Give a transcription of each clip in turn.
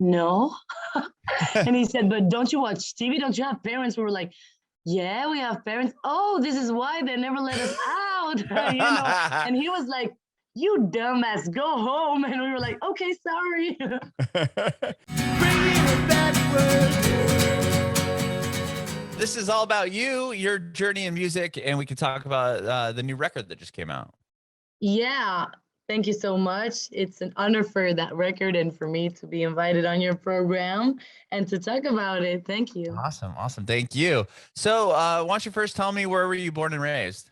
no. And he said, but don't you watch TV? Don't you have parents? We were like, yeah, we have parents. Oh, this is why they never let us out, And he was like, you dumbass, go home. And we were like, okay, sorry. This is all about you, your journey in music, and we can talk about the new record that just came out. Yeah, thank you so much. It's an honor for that record and for me to be invited on your program and to talk about it. Thank you. Awesome. Awesome. Thank you. So why don't you first tell me, where were you born and raised?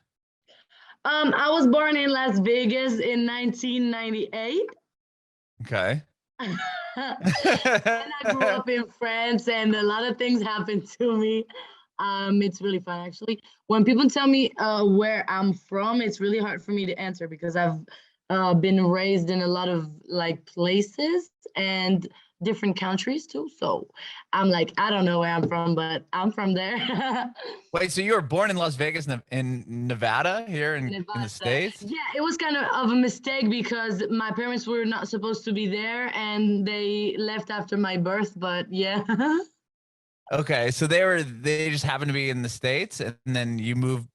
I was born in Las Vegas in 1998. Okay. And I grew up in France, and a lot of things happened to me. It's really fun, actually. When people tell me where I'm from, it's really hard for me to answer because I've been raised in a lot of like places and different countries too. So I'm like, I don't know where I'm from, but I'm from there. Wait, so you were born in Las Vegas, in Nevada, here in the States? Yeah, it was kind of a mistake because my parents were not supposed to be there and they left after my birth, but yeah. Okay, so they just happened to be in the States, and then you moved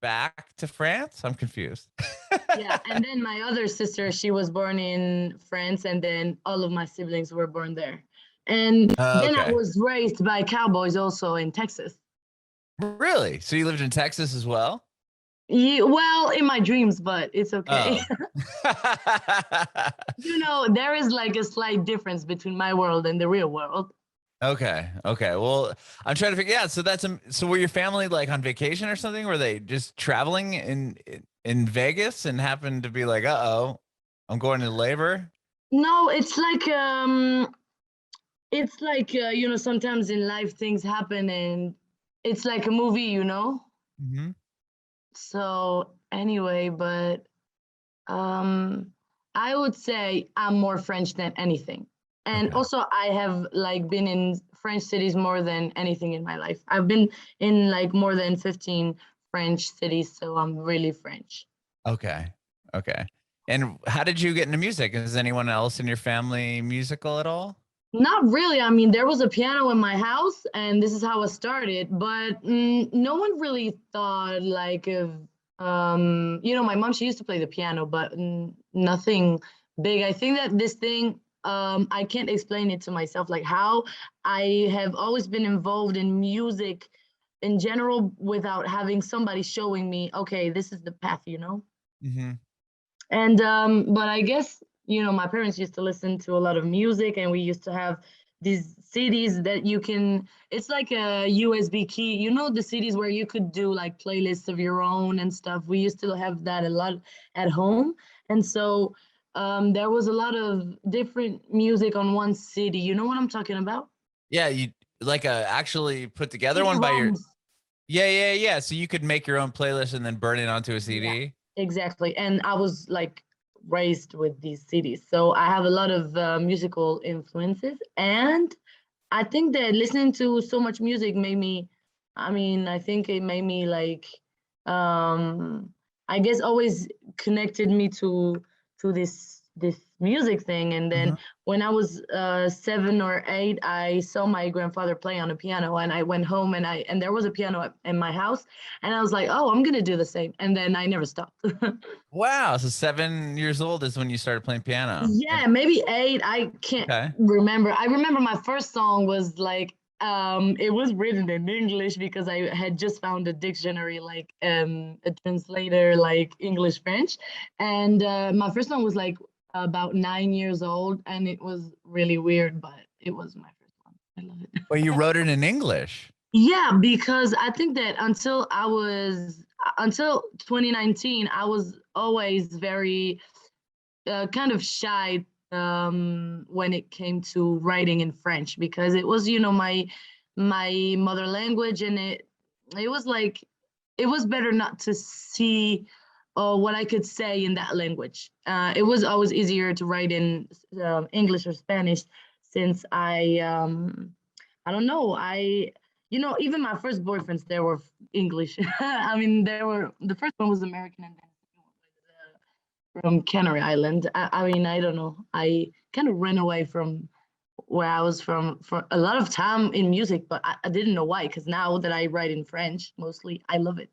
back to France? I'm confused. Yeah, and then my other sister, she was born in France, and then all of my siblings were born there. And then I Okay. was raised by cowboys also in Texas. Really? So you lived in Texas as well? Yeah, well, in my dreams, but it's okay. Oh. There is like a slight difference between my world and the real world. Okay. Okay. Well, I'm trying to figure. Yeah. So so were your family like on vacation or something? Were they just traveling in Vegas and happened to be like, uh-oh, I'm going into labor? No, it's like sometimes in life things happen and it's like a movie. Mm-hmm. So anyway, but I would say I'm more French than anything. And Okay. also I have like been in French cities more than anything in my life. I've been in like more than 15 French cities, so I'm really French. Okay. Okay. And how did you get into music? Is anyone else in your family musical at all? Not really. I mean, there was a piano in my house, and this is how it started. But no one really thought like of, my mom. She used to play the piano, but nothing big. I think that this thing, I can't explain it to myself. Like how I have always been involved in music in general without having somebody showing me, okay, this is the path. Mm-hmm. And but I guess my parents used to listen to a lot of music, and we used to have these CDs that you can. It's like a USB key. The CDs where you could do like playlists of your own and stuff. We used to have that a lot at home, and so there was a lot of different music on one CD. You know what I'm talking about? Yeah, you like actually put together one by your. CD-ROMs. Yeah, yeah, yeah. So you could make your own playlist and then burn it onto a Yeah, CD. exactly. And I was like raised with these CDs. So I have a lot of musical influences. And I think that listening to so much music made me, I think it made me like, I guess always connected me to this music thing. And then Mhm. when I was 7 or 8, I saw my grandfather play on a piano, and I went home and there was a piano in my house, and I was like, oh, I'm gonna do the same. And then I never stopped. Wow. So 7 years old is when you started playing piano. Yeah, maybe 8. I can't Okay. remember. I remember my first song was like it was written in English because I had just found a dictionary, like a translator, like English French. And my first song was like about 9 years old, and it was really weird, but it was my first one. I love it. Well, you wrote it in English. Yeah, because I think that until 2019, I was always very kind of shy when it came to writing in French because it was, my mother language, and it was like it was better not to see what I could say in that language. It was always easier to write in English or Spanish since I don't know, even my first boyfriends, they were English. I mean, the first one was American, and then the second one was from Canary Island. I mean, I don't know. I kind of ran away from where I was from for a lot of time in music, but I didn't know why. Because now that I write in French mostly, I love it.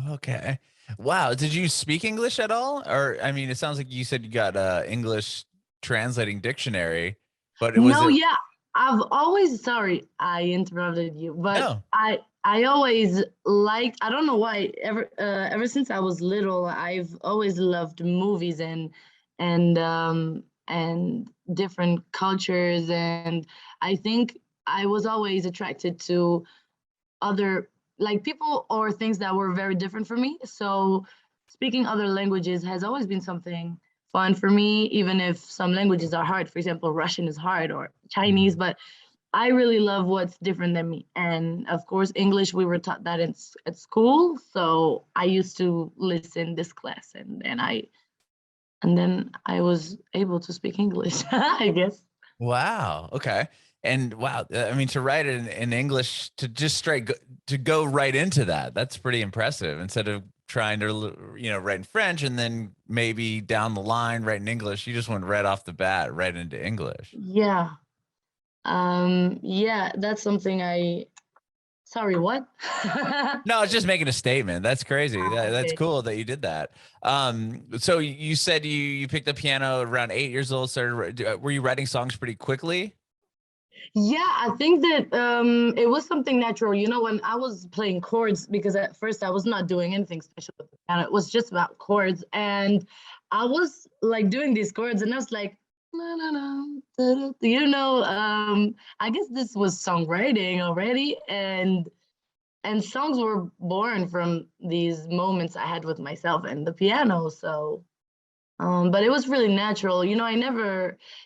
Okay. Wow. Did you speak English at all? Or I mean, it sounds like you said you got a English translating dictionary, but it was No, it yeah, I've always, sorry, I interrupted you, but no. I always liked, I don't know why, ever since I was little, I've always loved movies and different cultures, and I think I was always attracted to other, like, people or things that were very different from me. So speaking other languages has always been something fun for me, even if some languages are hard. For example, Russian is hard, or Chinese, Mhm. but I really love what's different than me. And of course, English, we were taught that at school. So I used to listen this class, and then I was able to speak English, I guess. Wow. Okay. And wow, I mean, to write it in English, to just to go right into that, that's pretty impressive. Instead of trying to, write in French and then maybe down the line write in English, you just went right off the bat, right into English. Yeah. Yeah, that's something sorry, what? No, it's just making a statement. That's crazy. That's Okay. cool that you did that. So you said you picked up piano around 8 years old. Were you writing songs pretty quickly? Yeah, I think that it was something natural. You know, when I was playing chords, because at first I was not doing anything special with the piano, it was just about chords. And I was like doing these chords, and I was like, la, la, la, da, da, I guess this was songwriting already. And songs were born from these moments I had with myself and the piano. So but it was really natural. You know,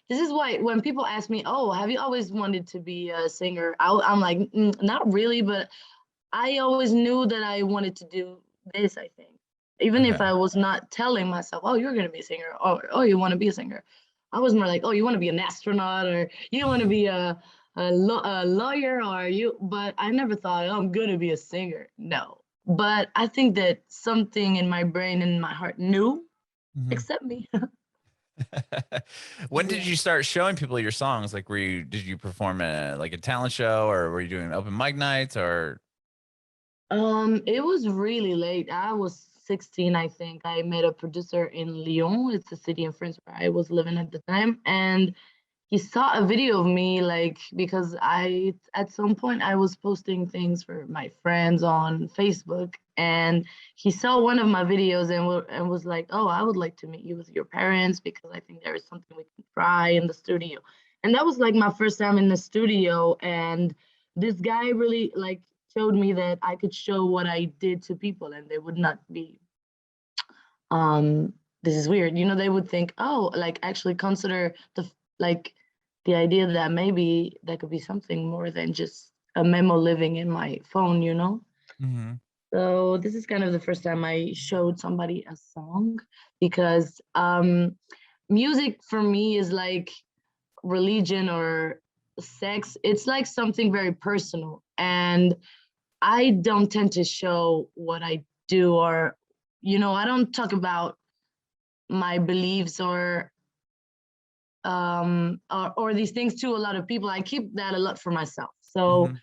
this is why when people ask me, oh, have you always wanted to be a singer? I'm like, not really, but I always knew that I wanted to do this, I think. Even if Okay. I was not telling myself, oh, you're going to be a singer, or oh, you want to be a singer. I was more like, oh, you want to be an astronaut, or you want to be a lawyer, or but I never thought, oh, I'm going to be a singer. No. But I think that something in my brain and my heart knew, Mhm. except me. When did Yeah. you start showing people your songs? Like, did you perform like a talent show, or were you doing open mic nights, or? It was really late. I was 16, I think. I met a producer in Lyon. It's a city in France where I was living at the time. And he saw a video of me, like, because at some point, I was posting things for my friends on Facebook. And he saw one of my videos and was like, oh, I would like to meet you with your parents because I think there is something we can try in the studio. And that was like my first time in the studio. And this guy really like showed me that I could show what I did to people and they would not be um this is weird. You know, they would think, oh, like actually consider like the idea that maybe that could be something more than just a memo living in my phone, you know? Mhm. So this is kind of the first time I showed somebody a song because music for me is like religion or sex. It's like something very personal. And I don't tend to show what I do or, I don't talk about my beliefs or these things to a lot of people. I keep that a lot for myself. So Mhm.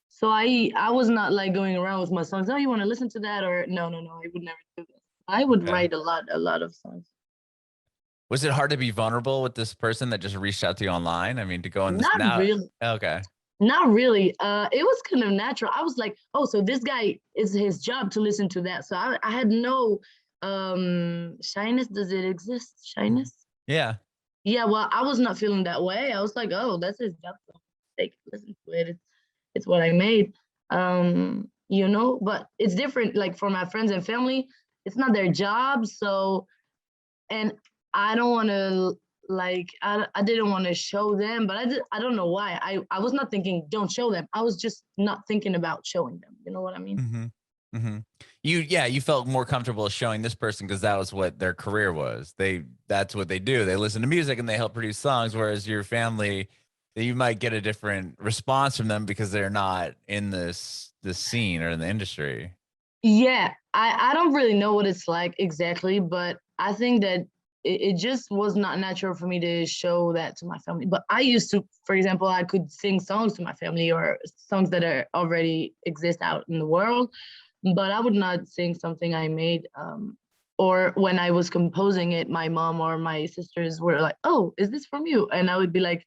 so I was not like going around with my songs. Oh, you want to listen to that? Or no, I would never do this. I would Okay. write a lot of songs. Was it hard to be vulnerable with this person that just reached out to you online? I mean, to go in this Not now. really. Okay. Not really. It was kind of natural. I was like, oh, so this guy is his job to listen to that. So I had no shyness. Does it exist? Mhm. Shyness? Yeah. Yeah, well, I was not feeling that way. I was like, oh, that's his job. So take listen to it. It's what I made. But it's different. Like for my friends and family, it's not their job. So and I don't want to I didn't want to show them, but I don't know why. I was not thinking don't show them. I was just not thinking about showing them. You know what I mean? Mhm. Mhm. You felt more comfortable showing this person because that was what their career was. That's what they do. They listen to music and they help produce songs, whereas your family, you might get a different response from them because they're not in this scene or in the industry. Yeah, I don't really know what it's like exactly, but I think that it just was not natural for me to show that to my family. But I used to, for example, I could sing songs to my family or songs that are already exist out in the world, but I would not sing something I made. Or when I was composing it, my mom or my sisters were like, "Oh, is this from you?" And I would be like,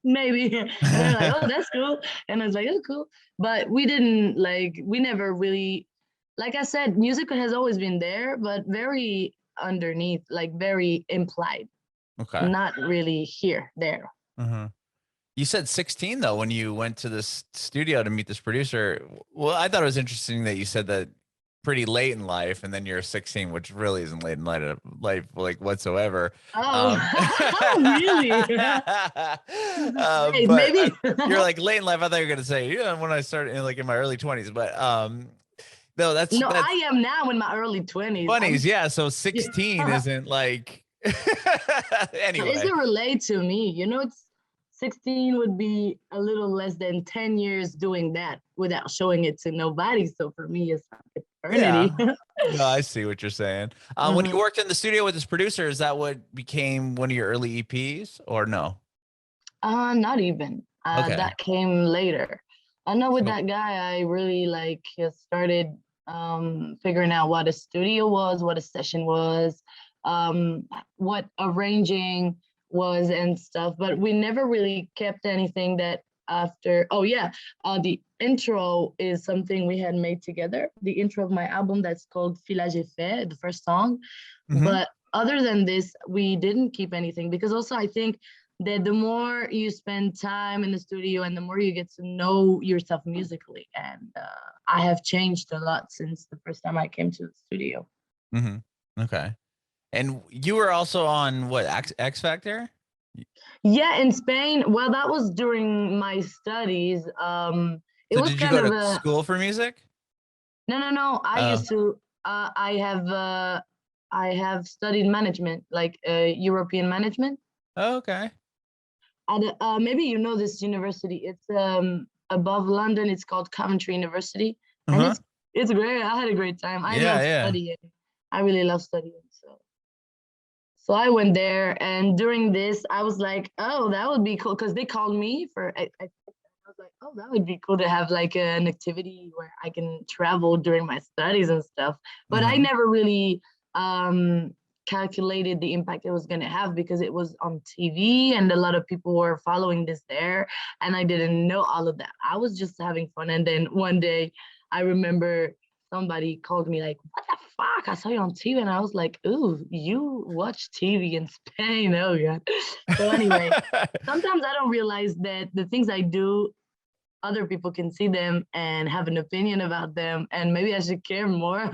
maybe." And they're like, "Oh, that's cool." And I was like, "Oh, cool." But we didn't like, we never really, like I said, music has always been there, but very underneath, like very implied, Okay. not really here, there. Uh-huh. You said 16 though when you went to this studio to meet this producer. Well, I thought it was interesting that you said that pretty late in life, and then you're 16, which really isn't late in life like whatsoever. Oh, really? Wait, But maybe. you're like late in life. I thought you were gonna say, yeah, when I started in like in my early 20s, but no, that's No, I am now in my early 20s. 20s, yeah. So Yeah. 16 isn't like It's anyway. a relate to me. It's 16 would be a little less than 10 years doing that without showing it to nobody. So for me, it's like eternity. Yeah. No, I see what you're saying. When you Mhm. worked in the studio with this producer, is that what became one of your early EPs or no? Not even. Okay. That came later. I know with So, that guy, I really like started figuring out what a studio was, what a session was, what arranging was and stuff. But we never really kept anything that after. Oh yeah, the intro is something we had made together. The intro of my album that's called Filage Effet, the first song. mhm. But other than this, we didn't keep anything because also I think that the more you spend time in the studio and the more you get to know yourself musically. And I have changed a lot since the first time I came to the studio. Mhm. Okay. And you were also on what, X Factor? Yeah, in Spain, well, that was during my studies. It So was did you kind go of to a school for music? no, no, no. I Oh, used to. I have studied management, like European management. okay. And maybe you know this university. It's above London. It's called Coventry University, and Uh-huh. it's great. I had a great time. I Yeah, love yeah. studying. I really love studying. So I went there, and during this, I was like, "Oh, that would be cool," because they called me for. I was like, "Oh, that would be cool to have like an activity where I can travel during my studies and stuff." But I Mhm. never really um, calculated the impact it was going to have because it was on TV and a lot of people were following this there, and I didn't know all of that. I was just having fun, and then one day, I remember somebody called me like, "What the fuck? I saw you on TV," and I was like, "Ooh, you watch TV in Spain? Oh god." So anyway, sometimes I don't realize that the things I do, other people can see them and have an opinion about them, and maybe I should care more.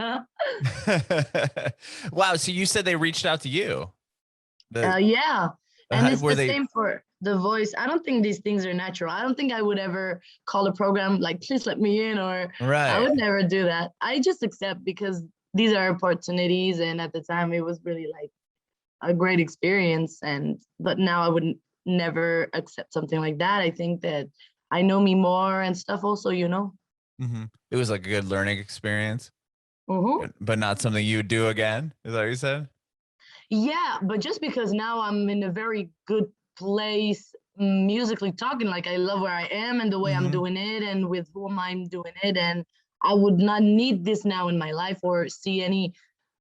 Wow, so you said they reached out to you. The Yeah, and it's were the they same for the voice. I don't think these things are natural. I don't think I would ever call a program like, "Please let me in," or I right. would never do that. I just accept because these are opportunities, and at the time it was really like a great experience. And but now I wouldn't never accept something like that. I think that I know me more and stuff. Also. Mhm. It was like a good learning experience, Hmm. but not something you would do again. Is that what you said? Yeah, but just because now I'm in a very good place musically talking, like I love where I am and the way I'm Mhm. doing it and with whom I'm doing it, and I would not need this now in my life or see any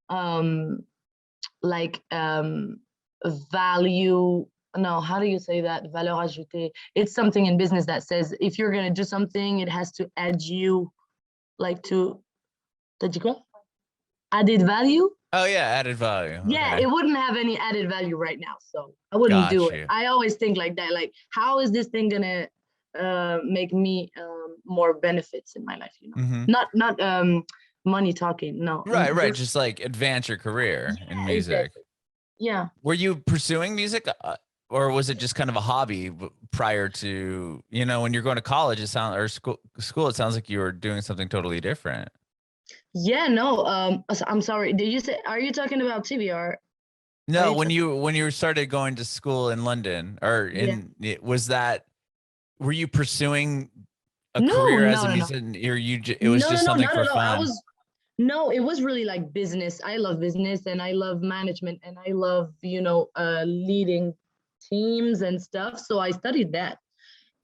um like value. No, how do you say that? Valeur ajoutée. It's something in business that says if you're gonna do something, it has to add you like to t'as dit quoi? Added value. Oh yeah, added value. Yeah, Okay. it wouldn't have any added value right now, so I wouldn't do Got it. you. I always think like that, like how is this thing gonna make me more benefits in my life, Mhm. not money talking, no, Right, right. just Just like advance your career in yeah, music. exactly, yeah. Were you pursuing music, or was it just kind of a hobby prior to, when you're going to college, it sounds or school, it sounds like you were doing something totally different. Yeah, no, I'm sorry, did you say, are you talking about TV or are No, you talking? when you started going to school in London or Yeah, was that, were you pursuing a no, career as no, a no, no, musician, or it was no, no, just no, something not for at all. fun? No, it was really like business. I love business and I love management and I love, leading teams and stuff. So I studied that.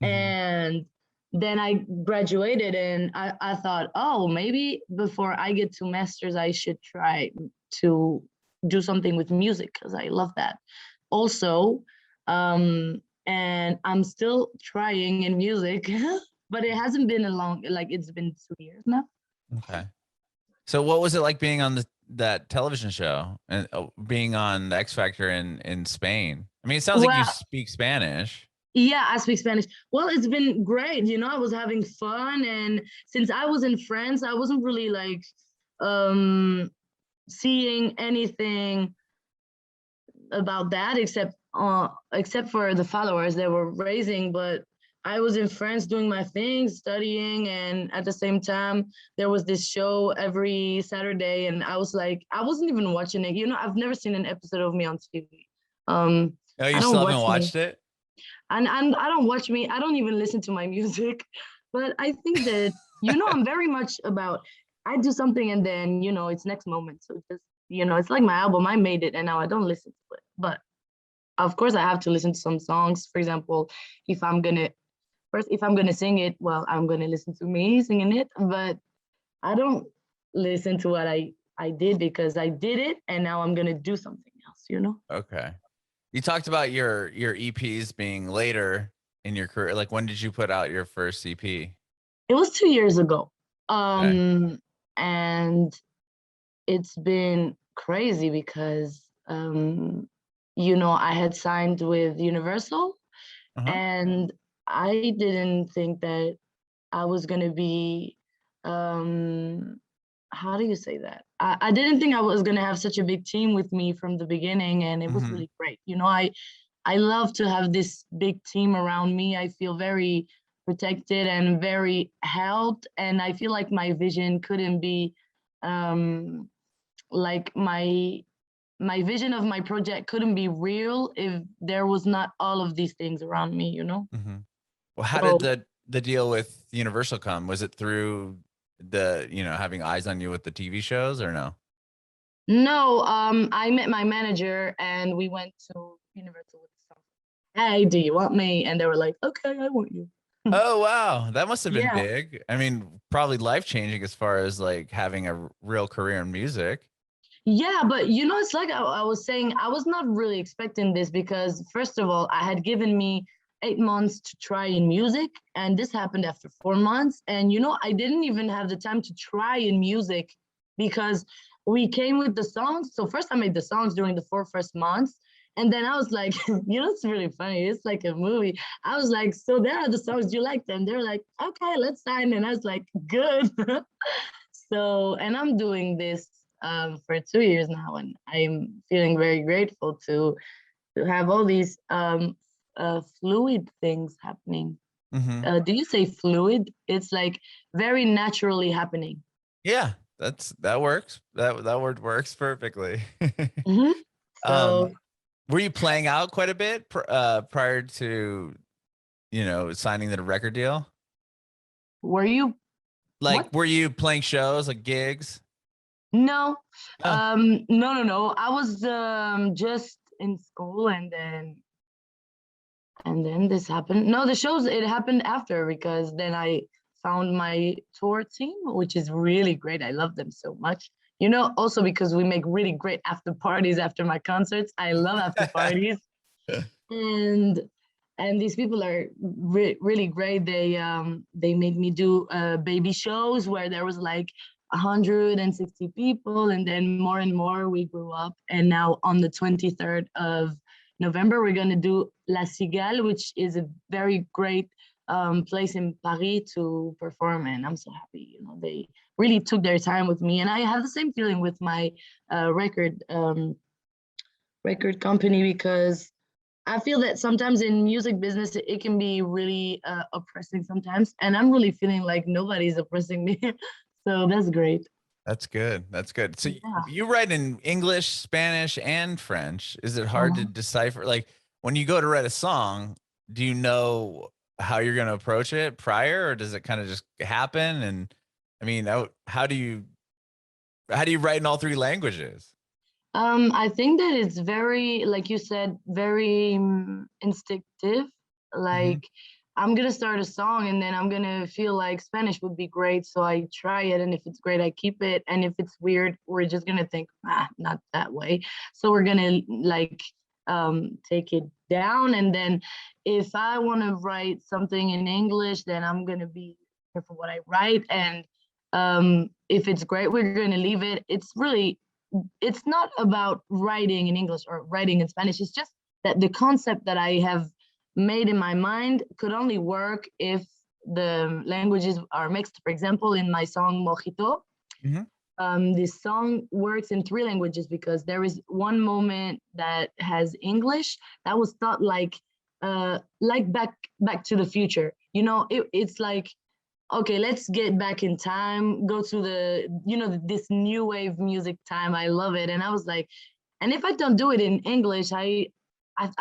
Mhm. And then I graduated and I thought, oh, maybe before I get to masters, I should try to do something with music because I love that. Also, and I'm still trying in music, but it hasn't been a long, like it's been 2 years now. Okay. So what was it like being on that television show and being on the X Factor in Spain? I mean, it sounds like you Well, speak Spanish. yeah, I speak Spanish. Well, it's been great. I was having fun, and since I was in France, I wasn't really like um seeing anything about that except for the followers they were raising. But I was in France doing my things, studying, and at the same time there was this show every Saturday, and I was like, I wasn't even watching it. I've never seen an episode of me on TV. Oh, I you don't still haven't watch me, watched it? and I don't watch me. I don't even listen to my music. But I think that I'm very much about I do something and then it's next moment. So just it's like my album. I made it and now I don't listen to it. But of course, I have to listen to some songs. For example, if I'm gonna if I'm gonna sing it, well, I'm gonna listen to me singing it. But I don't listen to what I did because I did it and now I'm gonna do something else. Okay. You talked about your EPs being later in your career. Like when did you put out your first EP? It was 2 years ago. Okay. And it's been crazy because I had signed with Universal Uh-huh. and I didn't think that I was gonna be um how do you say that? I didn't think I was gonna have such a big team with me from the beginning, and it was Hmm. really great. I love to have this big team around me. I feel very protected and very helped, and I feel like my vision couldn't be um like my vision of my project couldn't be real if there was not all of these things around me. Hmm. Well, how did So the deal with Universal come? Was it through having eyes on you with the TV shows or no? no, I met my manager and we went to Universal with the song. Hey, do you want me? And they were like, okay, I want you. Oh, wow. That must have been Yeah. big. I mean, probably life-changing as far as like having a real career in music. Yeah, but it's like I was saying, I was not really expecting this because, first of all, I had given me 8 months to try in music, and this happened after 4 months. And, I didn't even have the time to try in music because we came with the songs. So, first, I made the songs during the 4 first months. And then I was like, it's really funny. It's like a movie. I was like, so there are the songs, do you like them? They're like, okay, let's sign. And I was like, good. So, and I'm doing this for 2 years now, and I'm feeling very grateful to have all these fluid things happening. Hmm. Do you say fluid? It's like very naturally happening. Yeah, that works. That word works perfectly. Hmm. um, So, were you playing out quite a bit prior to signing the record deal? were you Like, what? were you playing shows like gigs? No, Oh. no. I was just in school, and then this happened. No, the shows it happened after because then I found my tour team, which is really great. I love them so much. Also because we make really great after parties after my concerts. I love after parties, and these people are really great. They made me do baby shows where there was like 160 people, and then more and more we grew up. And now on the 23rd of November, we're gonna do La Cigale, which is a very great place in Paris to perform. And I'm so happy. They really took their time with me, and I have the same feeling with my record company because I feel that sometimes in music business it can be really oppressing sometimes, and I'm really feeling like nobody's oppressing me. So that's great. That's good. That's good. So Yeah. you write in English, Spanish, and French. Is it hard to Uh-huh. decipher? Like when you go to write a song, do you know how you're going to approach it prior, or does it kind of just happen? And I mean, how do you? how do you write in all three languages? I think that it's very, like you said, very instinctive. Hmm. Like, I'm gonna start a song and then I'm gonna feel like Spanish would be great, so I try it, and if it's great, I keep it, and if it's weird, we're just gonna think, not that way. So we're gonna like take it down, and then if I want to write something in English, then I'm gonna be careful what I write, and if it's great, we're gonna leave it. It's not about writing in English or writing in Spanish. It's just that the concept that I have made in my mind could only work if the languages are mixed. For example, in my song Mojito, Hmm. this song works in three languages because there is one moment that has English that was thought like back to the future. It's like, okay, let's get back in time, go to this new wave music time. I love it. And I was like, and if I don't do it in English, I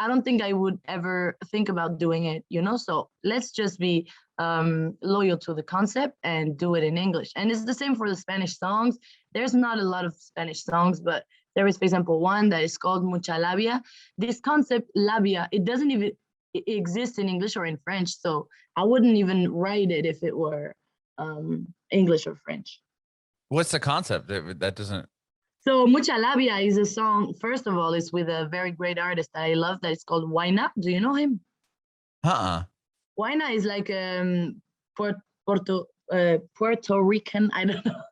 don't think I would ever think about doing it. So let's just be loyal to the concept and do it in English. And it's the same for the Spanish songs. There's not a lot of Spanish songs, but there is, for example, one that is called Mucha Labia. This concept, labia, it doesn't even exist in English or in French. So I wouldn't even write it if it were English or French. What's the concept that doesn't? So Mucha Labia is a song, first of all, it's with a very great artist that I love that is called Guaynaa. Do you know him? Uh-uh. Guaynaa is like Puerto, Puerto Rican, I don't know,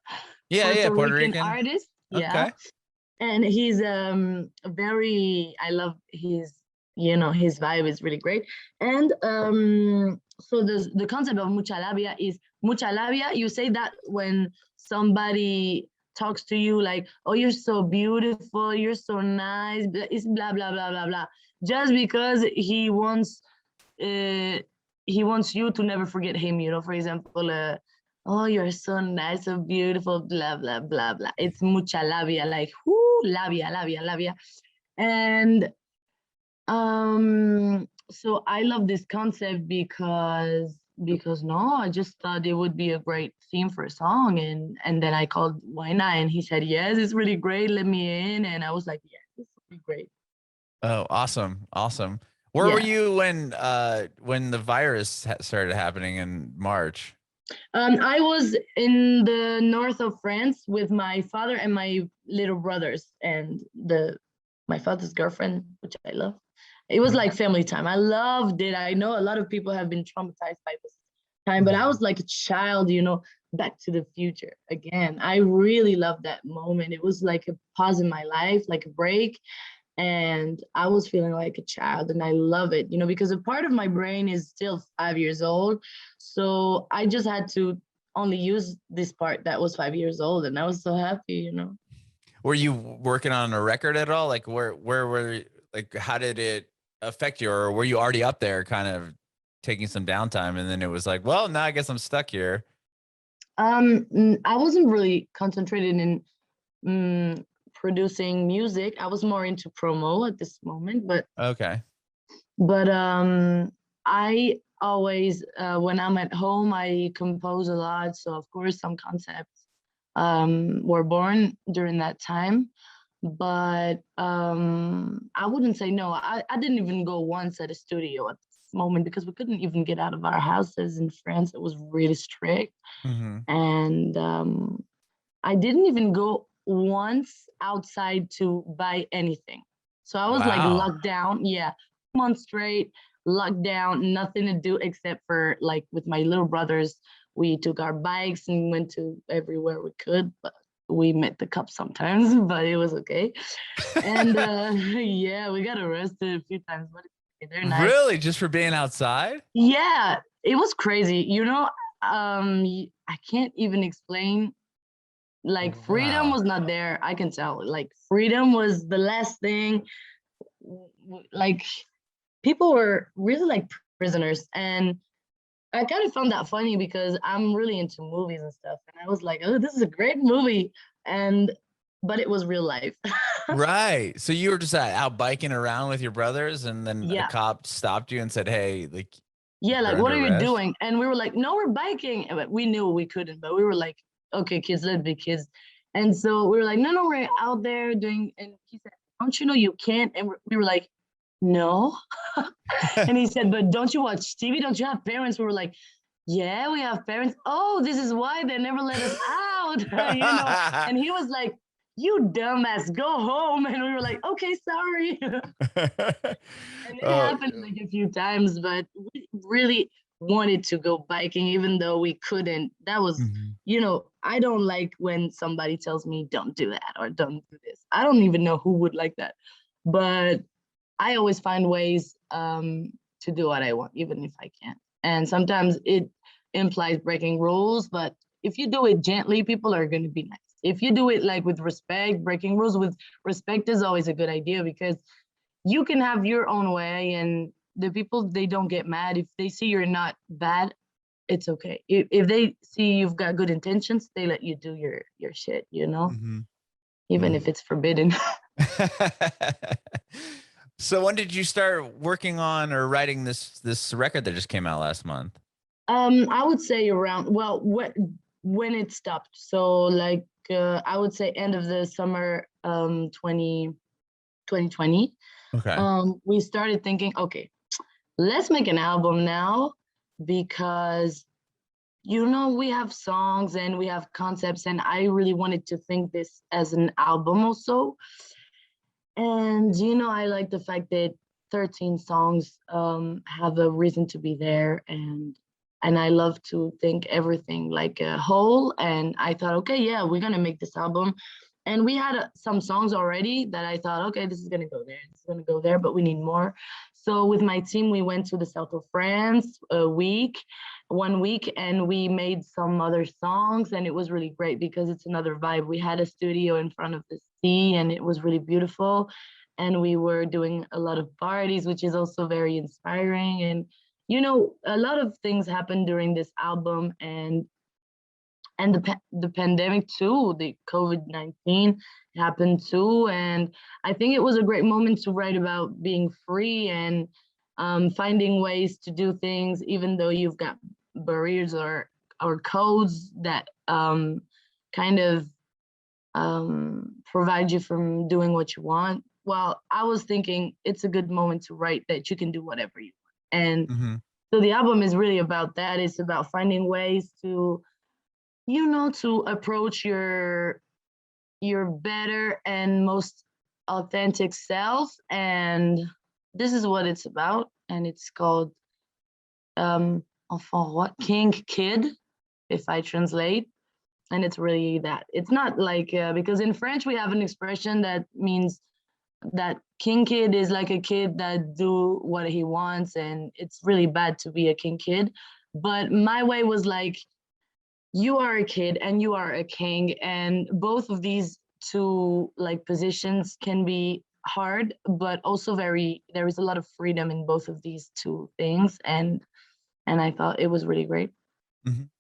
Yeah, Puerto Puerto Rican Rican. artist. Yeah. Okay. And he's very, I love his vibe is really great. And so the concept of Mucha Labia is Mucha Labia. You say that when somebody talks to you like, oh, you're so beautiful, you're so nice, it's blah blah blah blah blah, just because uh, he wants you to never forget him. For example, oh, you're so nice, so beautiful, blah blah blah blah. It's Mucha Labia, like whoo, labia, labia, labia. And so I love this concept because no, I just thought it would be a great theme for a song, and then I called Guaynaa and he said yes, it's really great, let me in, and I was like, yes, it's really great. Oh, awesome. Awesome. Where were Yeah. you when the virus started happening in March? I was in the north of France with my father and my little brothers and my father's girlfriend, which I love. It was Mhm. like family time. I loved it. I know a lot of people have been traumatized by this time, but I Mhm. was like a child, back to the future again. I really loved that moment. It was like a pause in my life, like a break. And I was feeling like a child, and I love it, because a part of my brain is still 5 years old. So I just had to only use this part that was 5 years old, and I was so happy. Were you working on a record at all? Like where were like how did it affect you, or were you already up there kind of taking some downtime and then it was like, well, now I guess I'm stuck here. I wasn't really concentrated in producing music. I was more into promo at this moment, Okay. but I always when I'm at home, I compose a lot. So of course some concepts were born during that time. But I wouldn't say no. I didn't even go once at a studio at this moment because we couldn't even get out of our houses in France. It was really strict. Hmm. And I didn't even go once outside to buy anything. So I was like Wow. locked down. Yeah, months straight, locked down, nothing to do except for like with my little brothers. We took our bikes and went to everywhere we could, but we met the cops sometimes, but it was okay. And yeah, we got arrested a few times, but they're nice. Really? Just for being outside? Yeah, it was crazy. I can't even explain. Like freedom Wow. was not there. I can tell. Like freedom was the last thing. Like people were really like prisoners, and I kind of found that funny because I'm really into movies and stuff, and I was like, oh, this is a great movie, and but it was real life. Right. So you were just out biking around with your brothers and then a Yeah. cop stopped you and said, "Hey, like Yeah, you're like, what under are you arrest." doing? And we were like, no, we're biking. But we knew we couldn't, but we were like, okay, kids, let's be kids. And so we were like, no, we're out there doing, and he said, don't you know you can't? And we were like, no. And he said, but don't you watch TV? Don't you have parents? We were like, yeah, we have parents. Oh, this is why they never let us out, you know? And he was like, you dumbass, go home. And we were like, okay, sorry. And it Oh, happened like a few times, but we really wanted to go biking, even though we couldn't. That was, mhm. I don't like when somebody tells me, don't do that or don't do this. I don't even know who would like that. But I always find ways to do what I want, even if I can't. And sometimes it implies breaking rules, but if you do it gently, people are going to be nice. If you do it like with respect, breaking rules with respect is always a good idea because you can have your own way and the people, they don't get mad. If they see you're not bad, it's okay. If they see you've got good intentions, they let you do your shit, Mhm. even Mhm. if it's forbidden. So when did you start working on or writing this record that just came out last month? I would say around, well, when it stopped. So like I would say end of the summer 2020. Okay. We started thinking, okay, let's make an album now because we have songs and we have concepts and I really wanted to think this as an album also. And I like the fact that 13 songs have a reason to be there, and I love to think everything like a whole. And I thought, okay, yeah, we're gonna make this album. And we had some songs already that I thought, okay, this is gonna go there, this is gonna go there, but we need more. So with my team, we went to the south of France one week, and we made some other songs, and it was really great because it's another vibe. We had a studio in front of the sea, and it was really beautiful. And we were doing a lot of parties, which is also very inspiring. And a lot of things happened during this album, and the pandemic too, the COVID-19 happened too. And I think it was a great moment to write about being free and finding ways to do things, even though you've got barriers or codes that kind of provide you from doing what you want. Well, I was thinking it's a good moment to write that you can do whatever you want. And Mhm. so the album is really about that. It's about finding ways to approach your better and most authentic self. And this is what it's about. And it's called Enfant Roi, King Kid, if I translate. And it's really that. It's not like, because in French we have an expression that means that king kid is like a kid that do what he wants, and it's really bad to be a king kid. But my way was like, you are a kid and you are a king, and both of these two like positions can be hard, but also there is a lot of freedom in both of these two things. And I thought it was really great. Mhm.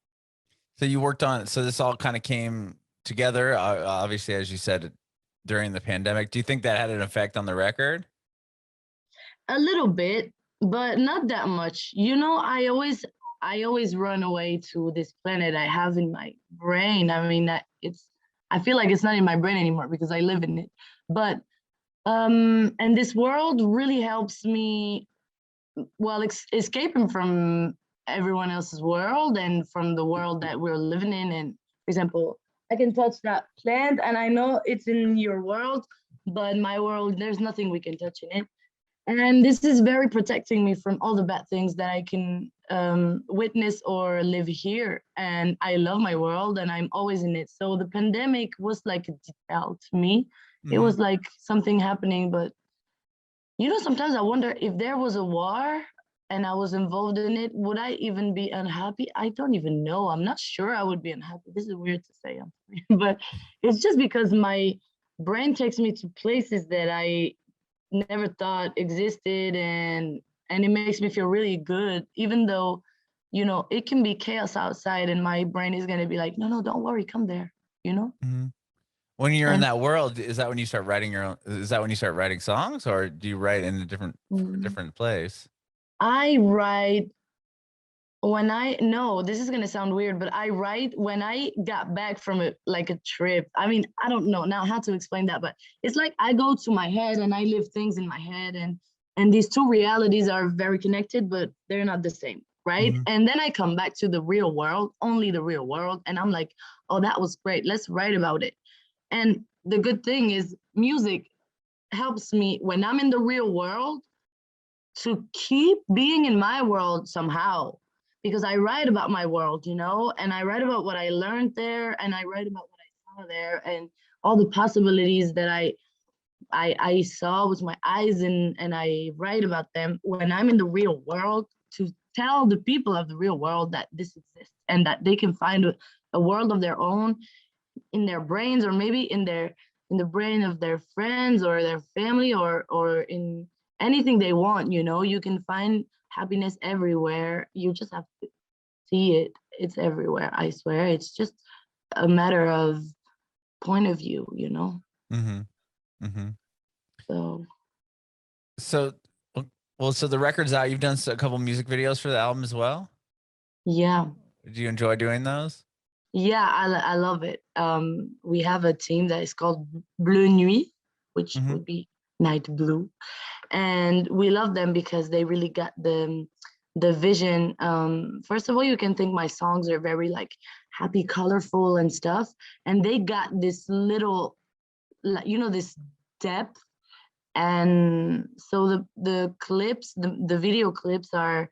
So you worked on so this all kind of came together, obviously, as you said, during the pandemic. Do you think that had an effect on the record? A little bit, but not that much. I always run away to this planet I have in my brain. I mean, I feel like it's not in my brain anymore because I live in it. But and this world really helps me, well, escaping from everyone else's world and from the world that we're living in. And for example, I can touch that plant and I know it's in your world, but my world, there's nothing we can touch in it. And this is very protecting me from all the bad things that I can witness or live here. And I love my world and I'm always in it. So the pandemic was like a detail to me. It Mhm. was like something happening. But sometimes I wonder if there was a war and I was involved in it, would I even be unhappy? I don't even know. I'm not sure I would be unhappy. This is weird to say, I'm sorry. But it's just because my brain takes me to places that I never thought existed, and it makes me feel really good, even though it can be chaos outside and my brain is going to be like, no, no, don't worry, come there you know Mhm. When you're in and that world, is that when you start writing your own is that when you start writing songs, or do you write in a different mm, different place? I write When I no, this is gonna sound weird, but I write when I got back from a trip. I mean, I don't know now how to explain that, but it's like I go to my head and I live things in my head, and these two realities are very connected, but they're not the same, right? Mhm. And then I come back to the real world, only the real world, and I'm like, oh, that was great. Let's write about it. And the good thing is music helps me when I'm in the real world to keep being in my world somehow, because I write about my world, and I write about what I learned there, and I write about what I saw there, and all the possibilities that I saw with my eyes, and I write about them when I'm in the real world, to tell the people of the real world that this exists and that they can find a world of their own in their brains, or maybe in the brain of their friends or their family, or in anything they want. You can find happiness everywhere. You just have to see it. It's everywhere, I swear. It's just a matter of point of view. Mhm. Mhm. So So, well, so the record's out. You've done a couple music videos for the album as well. yeah. Do you enjoy doing those? Yeah, I love it. We have a team that is called Bleu Nuit, which Mhm. would be night blue, and we love them because they really got the vision. First of all, you can think my songs are very like happy, colorful, and stuff, and they got this little, this depth. And so the clips, the video clips are,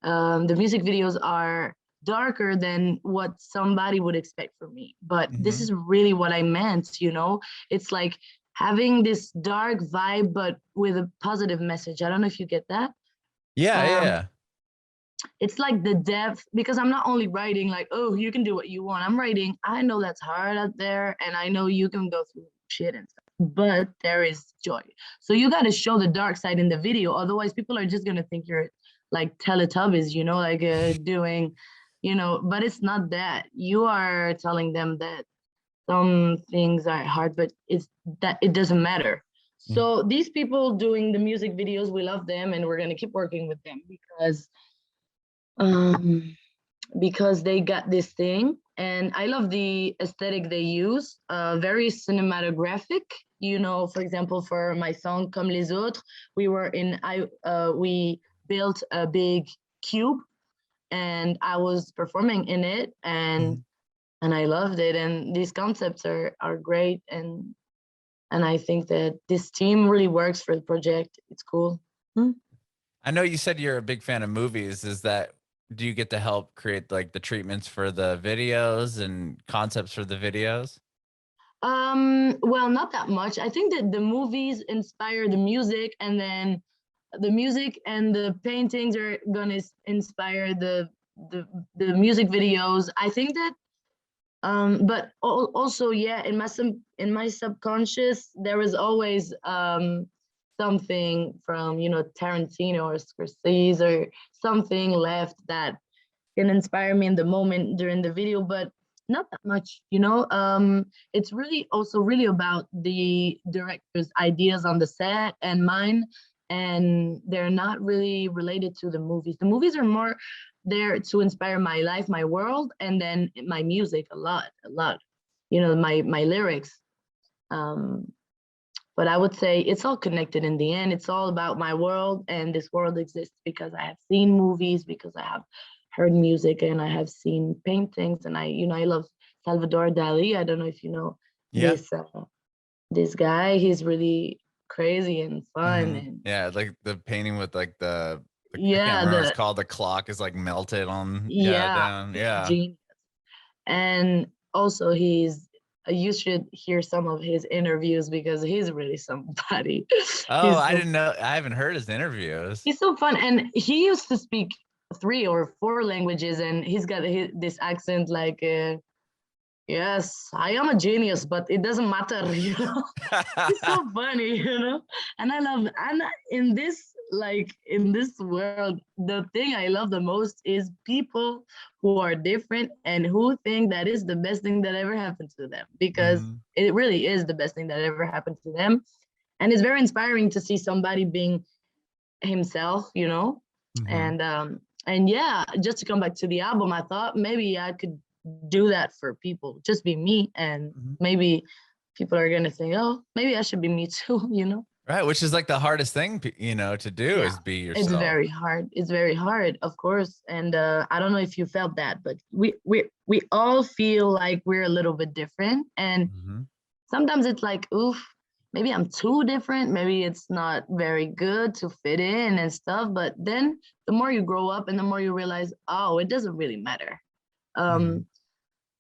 the music videos are darker than what somebody would expect from me. But this Mhm. is really what I meant. It's like having this dark vibe, but with a positive message. I don't know if you get that. Yeah, Um, yeah. it's like the depth, because I'm not only writing like, oh, you can do what you want. I'm writing, I know that's hard out there, and I know you can go through shit and stuff, but there is joy. So you got to show the dark side in the video. Otherwise, people are just going to think you're like Teletubbies, like doing, but it's not that. You are telling them that some things are hard, but it's that it doesn't matter. Mhm. So these people doing the music videos, we love them, and we're going to keep working with them um, because they got this thing, and I love the aesthetic they use, very cinematographic. For example, for my song Comme les autres, we built a big cube, and I was performing in it, and Mhm. I loved it. And these concepts are great, and I think that this team really works for the project. It's cool. Hmm? I know you said you're a big fan of movies. Do you get to help create like the treatments for the videos and concepts for the videos? Well, not that much. I think that the movies inspire the music, and then the music and the paintings are gonna inspire the the music videos. I think that, but also, yeah, in my subconscious, there is always something from Tarantino or Scorsese or something left that can inspire me in the moment during the video, but not that much. It's really also really about the director's ideas on the set and mine, and they're not really related to the movies. The movies are more there to inspire my life, my world, and then my music a lot. My lyrics. Um, but I would say it's all connected in the end. It's all about my world, and this world exists because I have seen movies, because I have heard music, and I have seen paintings, and I love Salvador Dali. I don't know if you know Yeah. this guy. He's really crazy and fun, Hmm. and Yeah, like the painting with like I can't yeah, remember what it's called. The clock is like melted on, yeah, yeah, down. he's Yeah. genius. And also, you should hear some of his interviews because he's really somebody. Oh, he's I so didn't know. I haven't heard his interviews. he's so fun, and he used to speak 3 or 4 languages, and he's got this accent like, yes, I am a genius, but it doesn't matter. It's so funny. And I love, and in this world, the thing I love the most is people who are different and who think that is the best thing that ever happened to them, because Mhm. it really is the best thing that ever happened to them. And it's very inspiring to see somebody being himself. Mhm. And And yeah, just to come back to the album, I thought maybe I could do that for people, just be me, and Mhm. maybe people are gonna think, oh, maybe I should be me too, you know? Right, which is like the hardest thing, to do Yeah, is be it's yourself. very hard. It's very hard, of course. And I don't know if you felt that, but we all feel like we're a little bit different. And Mhm. sometimes it's like, oof, maybe I'm too different. Maybe it's not very good to fit in and stuff. But then the more you grow up and the more you realize, oh, it doesn't really matter. Mhm. Um,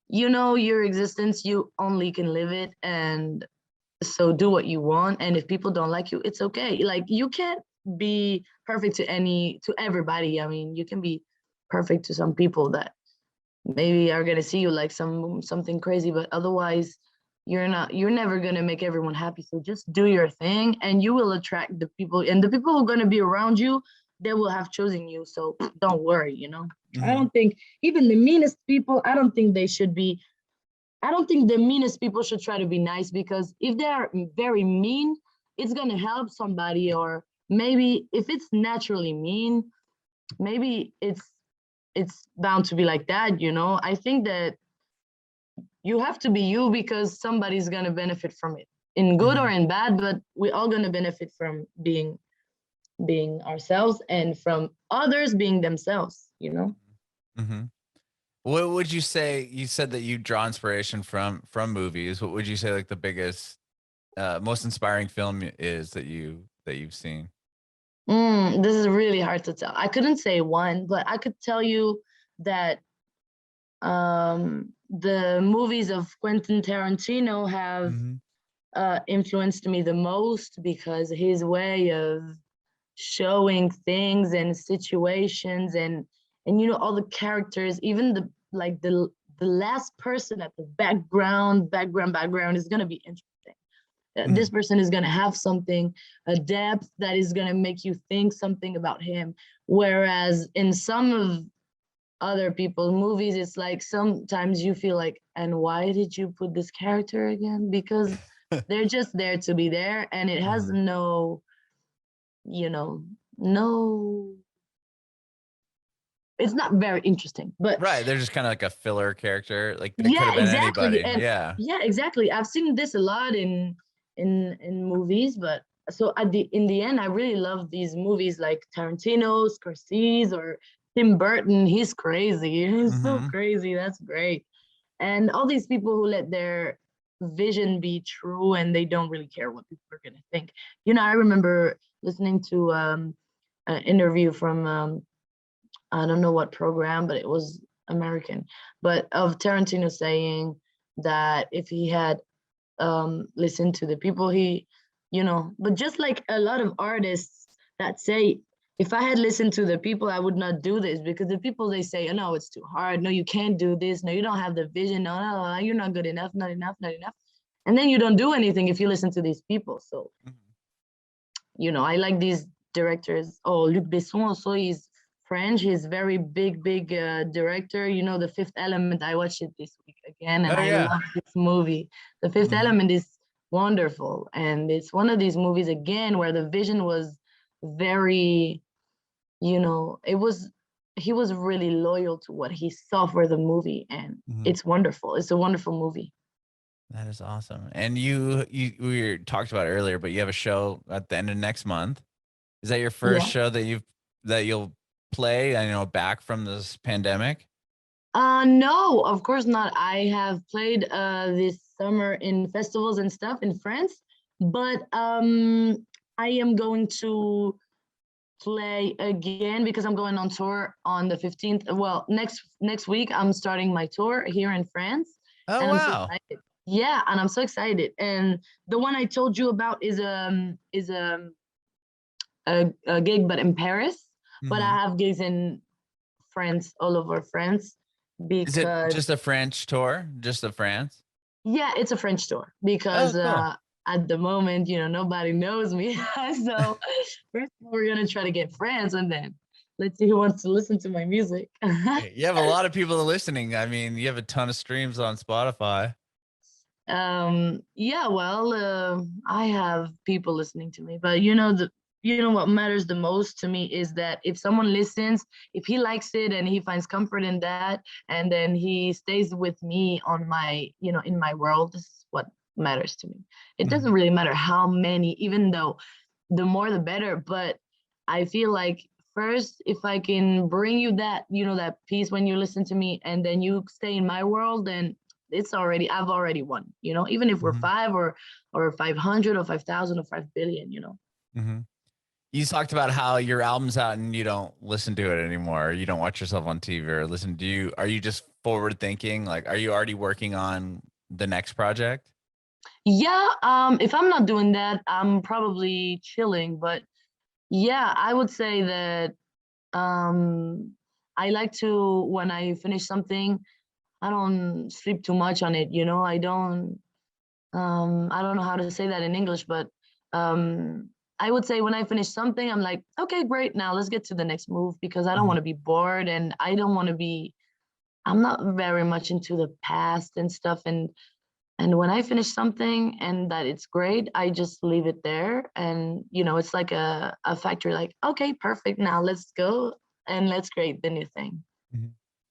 you know your existence, you only can live it, and so do what you want. And if people don't like you, it's okay. Like you can't be perfect to everybody. I mean, you can be perfect to some people that maybe are gonna see you like something crazy, but otherwise you're never gonna make everyone happy. So just do your thing and you will attract the people, and the people who are gonna be around you, they will have chosen you. So don't worry, you know. I Mhm. don't think even the meanest people, I don't think the meanest people should try to be nice, because if they're very mean, it's gonna help somebody. Or maybe if it's naturally mean, maybe it's bound to be like that, you know. I think that you have to be you because somebody's gonna benefit from it, in good or Mhm. in bad, but we're all gonna benefit from being ourselves and from others being themselves, you know. Mhm. What would you say? You said that you draw inspiration from movies. What would you say like the biggest, most inspiring film is that you've seen? This is really hard to tell. I couldn't say one, but I could tell you that the movies of Quentin Tarantino have Mhm. influenced me the most, because his way of showing things and situations, and you know, all the characters, even the like the last person at the background is going to be interesting. This Mhm. person is going to have something, a depth that is going to make you think something about him. Whereas in some of other people's movies, it's like sometimes you feel like, and why did you put this character again? Because they're just there to be there, and it has Mhm. no, you know, no, it's not very interesting. But Right, they're just kind of like a filler character. Like they could yeah, have been exactly. anybody. And Yeah. yeah, exactly. I've seen this a lot in movies, but so at the in the end, I really love these movies like Tarantino, Scorsese, or Tim Burton. He's crazy. He's so Mhm. crazy. That's great. And all these people who let their vision be true and they don't really care what people are gonna think. You know, I remember listening to an interview from I don't know what program, but it was American, but of Tarantino saying that if he had listened to the people he, you know, but just like a lot of artists that say, if I had listened to the people, I would not do this, because the people, they say, oh, no, it's too hard. No, you can't do this. No, you don't have the vision. No, no, no, you're not good enough, not enough, not enough. And then you don't do anything if you listen to these people. So, Mhm. you know, I like these directors. Oh, Luc Besson also, he's French. He's very big director. You know, The Fifth Element. I watched it this week again, and Oh I yeah. love this movie. The Fifth Mhm. Element is wonderful, and it's one of these movies again where the vision was very, you know, it was, he was really loyal to what he saw for the movie, and Mhm. it's wonderful. It's a wonderful movie. That is awesome. And you we talked about it earlier, but you have a show at the end of next month. Is that your first Yeah. show that you'll play? I know back from this pandemic. No, of course not. I have played this summer in festivals and stuff in France, but I am going to play again because I'm going on tour on the 15th. Well, next week I'm starting my tour here in France, Oh and I'm so wow. excited. Yeah, and I'm so excited. And the one I told you about is a gig, but in Paris. But Mhm. I have gigs in France, all over France, Is it because just a French tour? Just the France? yeah, it's a French tour, because Oh, cool. at the moment, you know, nobody knows me. So first we're gonna try to get friends, and then let's see who wants to listen to my music. Hey, you have a lot of people listening. I mean, you have a ton of streams on Spotify. Yeah, well, I have people listening to me, but you know, what matters the most to me is that if someone listens, if he likes it and he finds comfort in that, and then he stays with me on my, in my world, this is what matters to me. It doesn't really matter how many, even though the more the better, but I feel like first, if I can bring you that, that peace when you listen to me and then you stay in my world, then I've already won, even if we're five or 500 or 5,000 or 5 billion, You talked about how your album's out and you don't listen to it anymore. You don't watch yourself on TV or listen to you. Are you just forward thinking? Like, are you already working on the next project? Yeah. If I'm not doing that, I'm probably chilling. But yeah, I would say that I like to, when I finish something, I don't sleep too much on it. I don't know how to say that in English, but I would say when I finish something, I'm like, okay, great. Now let's get to the next move because I don't want to be bored and I don't want to be, I'm not very much into the past and stuff. And when I finish something and that it's great, I just leave it there. And, it's like a factory, like, okay, perfect. Now let's go and let's create the new thing.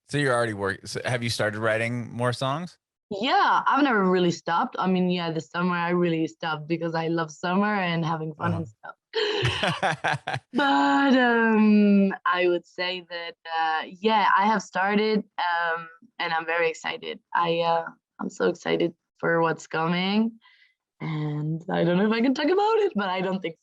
So you're already working. So have you started writing more songs? Yeah, I've never really stopped. I mean, yeah, this summer I really stopped because I love summer and having fun and stuff. But I would say that yeah, I have started and I'm very excited. I'm so excited for what's coming, and I don't know if I can talk about it, but I don't think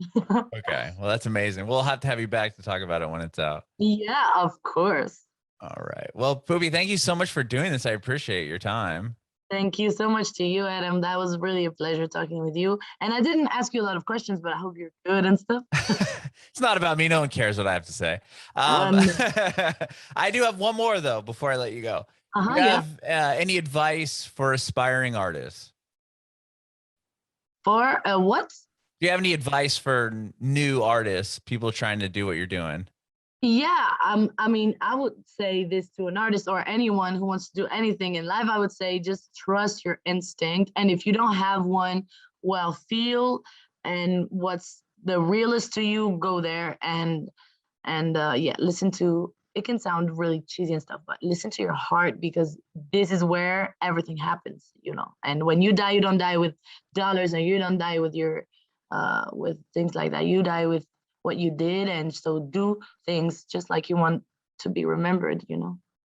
so. Okay, well that's amazing. We'll have to have you back to talk about it when it's out. Yeah, of course. All right. Well, Poupie, thank you so much for doing this. I appreciate your time. Thank you so much to you, Adam. That was really a pleasure talking with you. And I didn't ask you a lot of questions, but I hope you're good and stuff. It's not about me. No one cares what I have to say. I do have one more, though, before I let you go. Do you have any advice for aspiring artists? For what? Do you have any advice for new artists, people trying to do what you're doing? Yeah, I mean, I would say this to an artist or anyone who wants to do anything in life. I would say just trust your instinct. And if you don't have one, well, feel and what's the realest to you, go there and yeah, listen to. It can sound really cheesy and stuff, but listen to your heart because this is where everything happens, And when you die, you don't die with dollars, and you don't die with your with things like that. You die with what you did, and so do things just like you want to be remembered. Bringing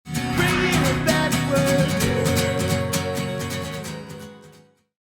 it back